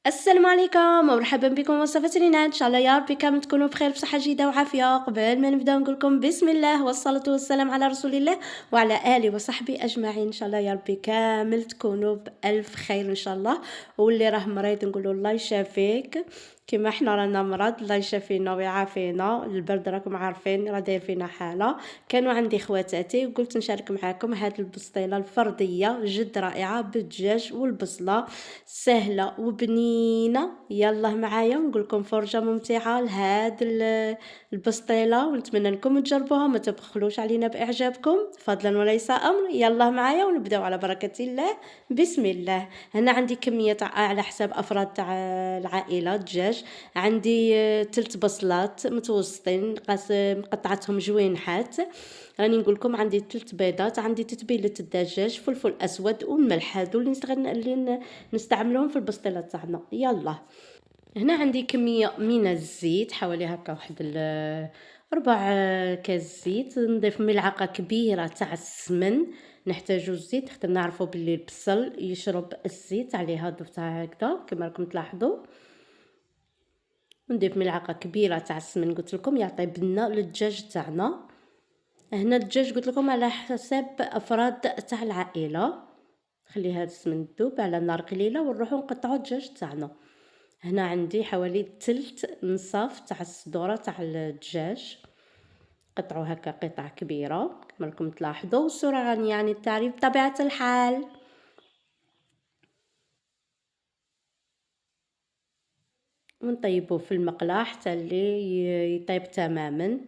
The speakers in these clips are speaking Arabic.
السلام عليكم ومرحبا بكم وصفة لنا ان شاء الله يا ربي كامل تكونوا بخير بصحة جيدة وعافية. قبل ما نبدا نقول لكم بسم الله والصلاة والسلام على رسول الله وعلى آله وصحبه اجمعين. ان شاء الله يا ربي كامل تكونوا بألف خير ان شاء الله. واللي راه مريض نقولوا الله يشافيك كما احنا رانا مرض، الله يشافينا ويعافينا. البرد راكم عارفين راه داير فينا حاله. كانوا عندي خواتاتي وقلت نشارك معكم هذه البسطيله الفرديه جد رائعه بالدجاج والبصله، سهله وبنينه. يلا معايا ونقول لكم فرجه ممتعه لهاد البسطيله، ونتمنى انكم تجربوها ما تبخلوش علينا باعجابكم فضلا وليس امر. يلا معايا ونبداو على بركه الله. بسم الله. هنا عندي كميه على حساب افراد تاع العائله دجاج. عندي 3 بصلات متوسطين قطعتهم جوينحات. راني نقول لكم عندي 3 بيضات، عندي تتبيله الدجاج، فلفل اسود والملح، هادو اللي نستعملهم في البسطيله تاعنا. يلا هنا عندي كميه من الزيت حوالي هكا واحد 4 كاس زيت. نضيف ملعقه كبيره تاع السمن. نحتاجو الزيت حتى نعرفوا باللي البصل يشرب الزيت عليها. ضفتها هكذا كما راكم تلاحظوا. ونضيف ملعقه كبيره تاع السمن، قلت لكم يعطي بنه للدجاج تاعنا. هنا الدجاج قلت لكم على حساب افراد تاع العائله. خلي هذا السمن تذوب على نار قليله ونروحوا نقطعوا الدجاج تاعنا. هنا عندي حوالي ثلث نصاف تاع الصدوره تاع الدجاج، قطعوا هكا قطع كبيره كما راكم تلاحظوا. والصوره راني يعني التعريف بطبيعه الحال. ونطيبوه في المقله حتى اللي يطيب تماما.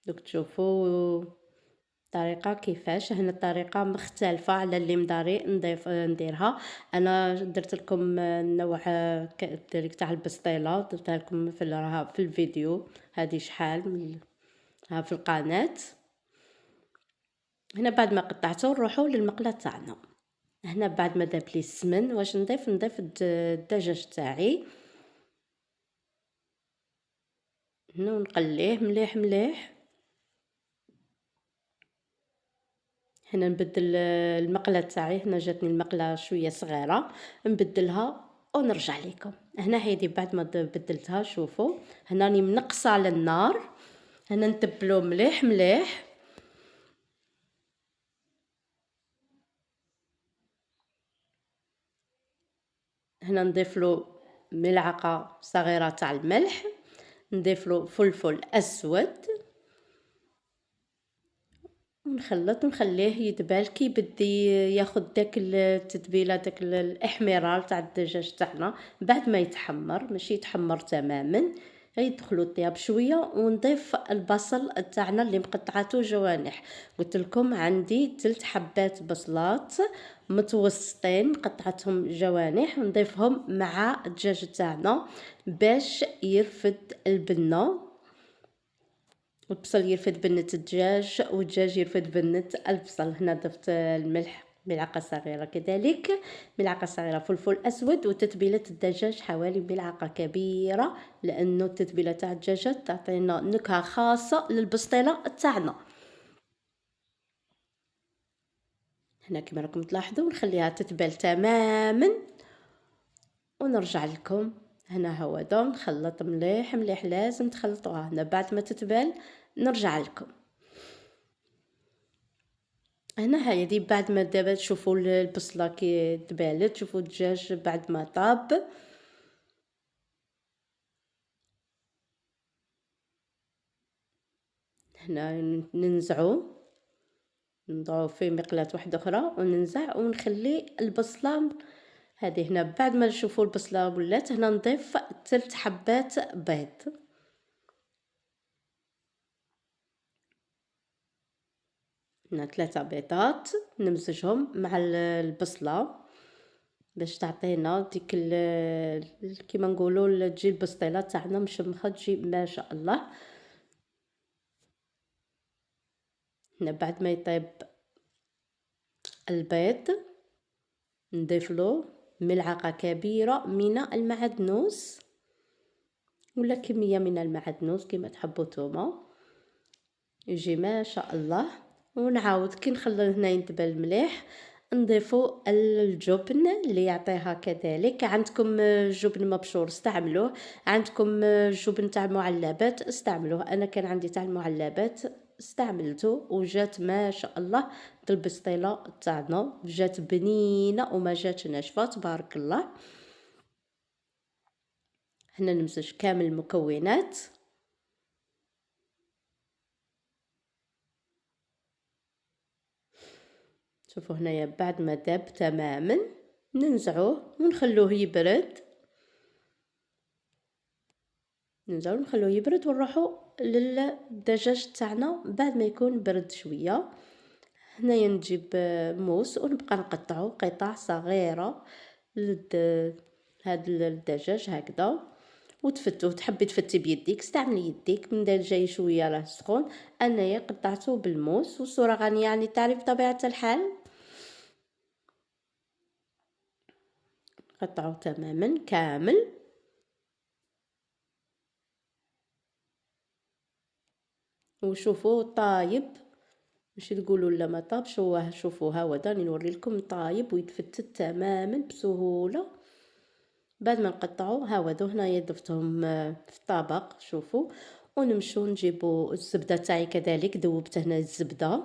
دوك تشوفوا الطريقه كيفاش. هنا الطريقه مختلفه على اللي مداري نديرها. انا درت لكم نوع الطريق تاع البسطيله، درتها لكم في الفيديو هذه شحال ها في القناه. هنا بعد ما قطعته نروحوا للمقله تاعنا. هنا بعد ما ذاب لي السمن واش نضيف الدجاج تاعي. هنا ونقليه مليح مليح. هنا نبدل المقله تاعي. هنا جاتني المقله شويه صغيره نبدلها ونرجع لكم. هنا هيدي بعد ما بدلتها شوفوا هنا راني منقصه على النار. هنا نتبلو مليح مليح. هنا نضيف له ملعقه صغيره تاع الملح، نضيف له فلفل اسود ونخلط ونخليه يدبل كي بدي ياخد داك التتبيله داك الاحمرار تاع الدجاج تاعنا. بعد ما يتحمر ماشي يتحمر تماما، يدخلوا الطياب شويه. ونضيف البصل تاعنا اللي مقطعاته جوانح. قلت لكم عندي 3 حبات بصلات متوسطين قطعتهم جوانح، ونضيفهم مع الدجاج تاعنا باش يرفد البنه. البصل يرفد بنة الدجاج والدجاج يرفد بنة البصل. هنا ضفت الملح ملعقة صغيرة، كذلك ملعقة صغيرة فلفل أسود، وتتبيلة الدجاج حوالي ملعقة كبيرة لأنه التتبيلة تاع الدجاج تعطينا نكهة خاصة للبسطيلة تاعنا. هنا كما راكم تلاحظوا نخليها تتبل تماما ونرجع لكم. هنا هو دا نخلط مليح مليح، لازم تخلطوها. هنا بعد ما تتبل نرجع لكم. هنا هي دي بعد ما دابا تشوفوا البصله كي دبالت، شوفوا الدجاج بعد ما طاب. هنا نضعو في مقلاة واحده اخرى وننزع ونخلي البصله هذه. هنا بعد ما نشوفوا البصله ولات، هنا نضيف 3 حبات بيض. هنا 3 بيضات نمزجهم مع البصله باش تعطينا ديك كيما نقولوا تجي البسطيله تاعنا مشمخه، تجي ما شاء الله. هنا بعد ما يطيب البيض نضيف له ملعقه كبيره من المعدنوس ولا كميه من المعدنوس كما تحبوا نتوما، يجي ما شاء الله. ونعاود كي نخلي هنا ينتبل مليح نضيفوا الجبن اللي يعطيها كذلك. عندكم جبن مبشور استعملوه، عندكم جبن تاع المعلبات استعملوه. انا كان عندي تاع المعلبات استعملته وجات ما شاء الله البسطيله تاعنا جات بنينه وما جاتش ناشفه تبارك الله. هنا نمزج كامل المكونات. شوفوا هنايا بعد ما داب تماما ننزعوه ونخلوه يبرد، ننزعوه ونخلوه يبرد ونروحوا للدجاج تاعنا بعد ما يكون برد شويه. هنايا نجيب موس ونبقى نقطعه قطع صغيره هاد الدجاج هكذا وتفتوه. تحبي تفتي بيديك استعملي يديك، من جاي شويه راه سخون. انايا قطعته بالموس والصوره غنيه يعني تعرف بطبيعه الحال. قطعه تماما كامل. وشوفوا طايب، ماشي تقولوا لا ما طابش، هو شوفوا ها هو داني نوري لكم طايب ويتفتت تماما بسهوله. بعد ما نقطعوا ها هو هنايا ضفتهم في طبق. شوفوا ونمشوا نجيبوا الزبده تاعي كذلك ذوبت هنا الزبده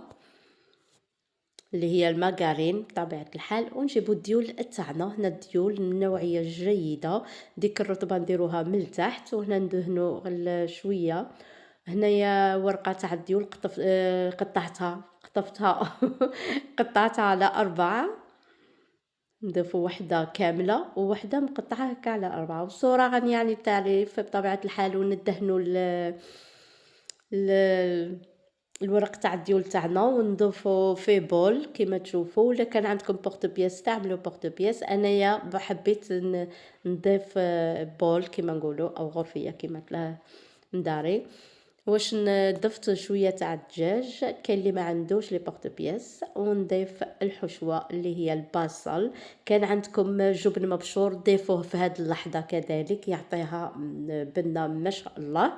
اللي هي الماغارين بطبيعه الحال، ونجيبوا الديول تاعنا. هنا الديول من نوعيه جيده، ديك الرطبه نديروها من التحت وهنا ندهنوا شويه. هنايا ورقه تاع الديول قطفتها قطعتها على 4، نضيفوا وحده كامله ووحده مقطعه هكا على 4 والصوره غني يعني بتعريف بطبيعه الحال. وندهنوا الورق تاع الديول تاعنا ونضيفوا في بول كما تشوفوا. ولا كان عندكم بورت بياس استعملوا بورت بياس. انايا حبيت نضيف بول كما نقولوا او غرفيه كما نداري. واش ضفت شويه تاع الدجاج، كاين اللي ما عندوش لي بورت بياس، ونضيف الحشوه اللي هي البصل. كان عندكم جبن مبشور ضيفوه في هذه اللحظه كذلك يعطيها بنه ما شاء الله.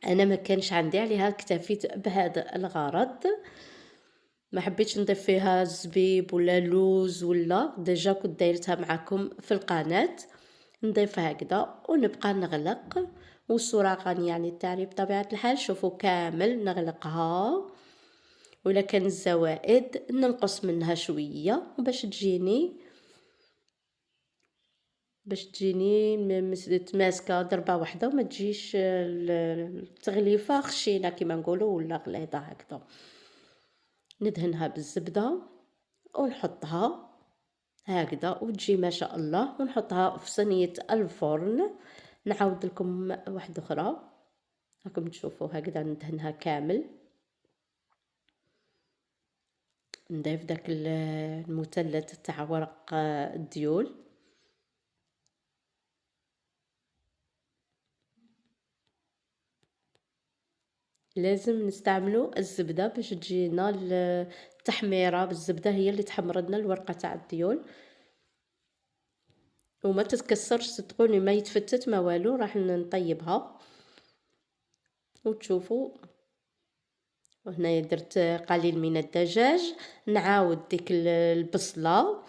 انا ما كانش عندي عليها، اكتفيت بهذا الغرض. ما حبيتش نضيف فيها زبيب ولا لوز ولا ديجا كنت دايرتها معكم في القناه. نضيف هكذا ونبقى نغلق والصوره غني يعني التعريف بطبيعه الحال. شوفوا كامل نغلقها، ولا كان الزوائد ننقص منها شويه باش تجيني ماسكه ضربه واحده وما تجيش التغليفه خشينه كما نقولوا ولا غليظه هكذا. ندهنها بالزبده ونحطها هكذا وتجي ما شاء الله، ونحطها في صينيه الفرن. نعاود لكم واحده اخرى راكم تشوفوا هكذا ندهنها كامل. نضيف داك المثلث تاع ورق الديول. لازم نستعملوا الزبده باش تجينا التحميره بالزبده، هي اللي تحمر لنا الورقه تاع الديول وما تتكسرش صدقوني، ما يتفتت ما والو. راح نطيبها وتشوفوا. وهنايا درت قليل من الدجاج. نعاود ديك البصله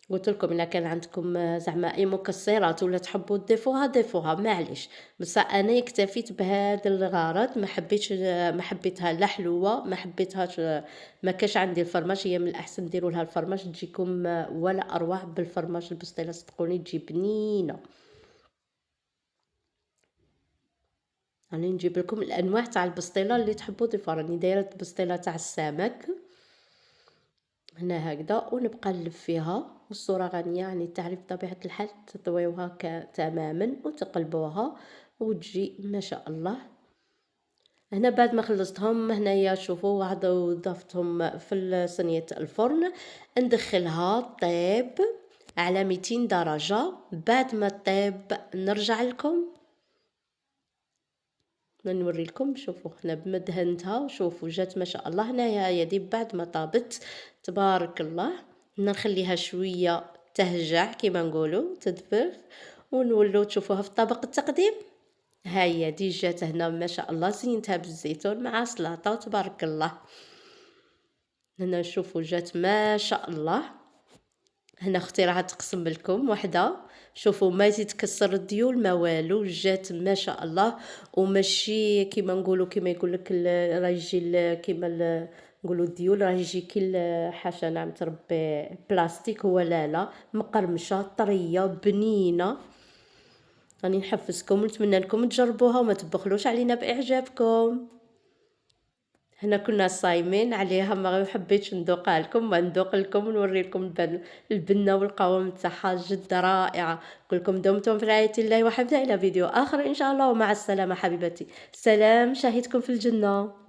قلت لكم الا كان عندكم زعما اي مكسرات ولا تحبوا تضيفوها ضيفوها معليش، بس انا اكتفيت بهذا الغرض. ما حبيتها لا حلوه، ما حبيتهاش ما كاش عندي الفرماج. هي من الاحسن ديروا لها الفرماج تجيكم ولا اروع بالفرماج البسطيله صدقوني تجي بنينه. راني نجيب لكم الانواع تاع البسطيله اللي تحبوا تضيفوا. راني دايره البسطيله تاع السمك هنا هكذا ونبقى نلف فيها والصوره غنيه يعني تعرف طبيعه الحال. تطويوها تماما وتقلبوها وتجي ما شاء الله. هنا بعد ما خلصتهم هنايا شوفوا واحد وضفتهم في صينيه الفرن. ندخلها طيب على 200 درجه. بعد ما طيب نرجع لكم نوري لكم. شوفوا هنا بما دهنتها شوفوا جات ما شاء الله. هنايا يدي بعد ما طابت تبارك الله نخليها شويه تهجع كما نقولوا تدفر ونولوا تشوفوها في طبق التقديم. هيا دي جات هنا ما شاء الله زينتها بالزيتون مع سلطه تبارك الله. هنا شوفوا جات ما شاء الله. هنا اختي راح تقسم لكم وحده، شوفوا ما يتكسر الديول ما والو، جات ما شاء الله. وماشي كيما نقولوا كيما يقول لك راه يجي كيما نقولوا الديول راه يجي كي حاشا نعم تربي بلاستيك، هو لا لا مقرمشه طريه بنينه. راني نحفزكم ونتمنى لكم تجربوها وما تبخلوش علينا باعجابكم. هنا كنا صايمين عليها، ما حبيتش ندوقها لكم، ما ندوق لكم ونوري لكم البنه والقوام تاعها جد رائعه. كلكم دمتم في رعايه الله وحفظه، الى فيديو اخر ان شاء الله، ومع السلامه حبيبتي. سلام، شاهدكم في الجنه.